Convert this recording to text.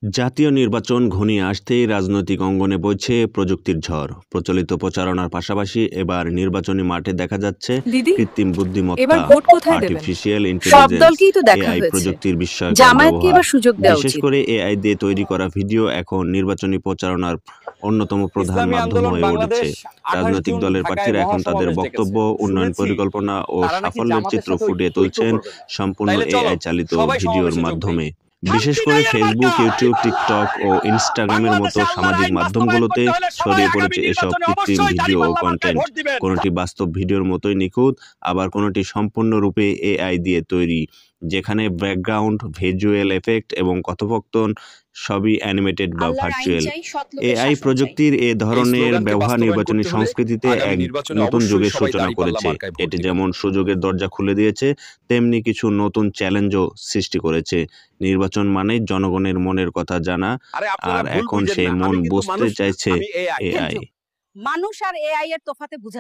জাতীয় নির্বাচন ঘনিয়ে আসতেই রাজনৈতিক অঙ্গনে বইছে প্রযুক্তির ঝড়। প্রচলিত প্রচারণার পাশাপাশি এবার নির্বাচনী মাঠে দেখা যাচ্ছে দিদি, কৃত্রিম এবার বুদ্ধিমত্তা, ভোট কোথায় দেবেন? আর্টিফিশিয়াল সব ইন্টেলিজেন্স, দলকেই তো দেখা এআই হয়েছে। প্রযুক্তির বিস্ময়কর জামায়াতকে ব্যবহার। এবার সুযোগ দেওয়া বিশেষ উচিত। করে এআই দিয়ে তৈরি করা ভিডিও এখন নির্বাচনী প্রচারণার অন্যতম প্রধান ইসলামী মাধ্যম আন্দোলন হয়ে বাংলাদেশ উঠেছে। 28 রাজনৈতিক জুন দলের ঢাকায় প্রার্থীরা এখন তাদের মহাসমাবেশ বক্তব্য, ডেকেছে। উন্নয়ন শুনেছি পরিকল্পনা ও তারা নাকি সাফল্যের জামাতের চিত্র সাথে ফুটিয়ে ঐক্য তুলছেন করবেন। সম্পূর্ণ তাইলে চলো এআই চালিত সবাই ভিডিওর সমাবেশে যোগ মাধ্যমে। দেই। বিশেষ করে ফেসবুক, ইউটিউব, টিকটক ও ইনস্টাগ্রামের মতো সামাজিক মাধ্যমগুলোতে ছড়িয়ে পড়েছে এসব কৃত্রিম ভিডিও ও কন্টেন্ট। কোনোটি বাস্তব ভিডিওর মতোই নিখুঁত, আবার কোনোটি সম্পূর্ণরূপে এআই দিয়ে তৈরি, যেখানে ব্যাকগ্রাউন্ড, ভিজুয়াল এফেক্ট এবং কথোপকথন সবই অ্যানিমেটেড বা ভার্চুয়াল। এআই প্রযুক্তির এ ধরনের ব্যবহার নির্বাচনী সংস্কৃতিতে এক নতুন যুগের সূচনা করেছে। এটি যেমন সুযোগের দরজা খুলে দিয়েছে, তেমনি কিছু নতুন চ্যালেঞ্জও সৃষ্টি করেছে। নির্বাচন মানেই জনগণের মনের কথা জানা, আর এখন সেই মন বুঝতে চাইছে এআই। মানুষ আর এআই এর তফাতে বুঝা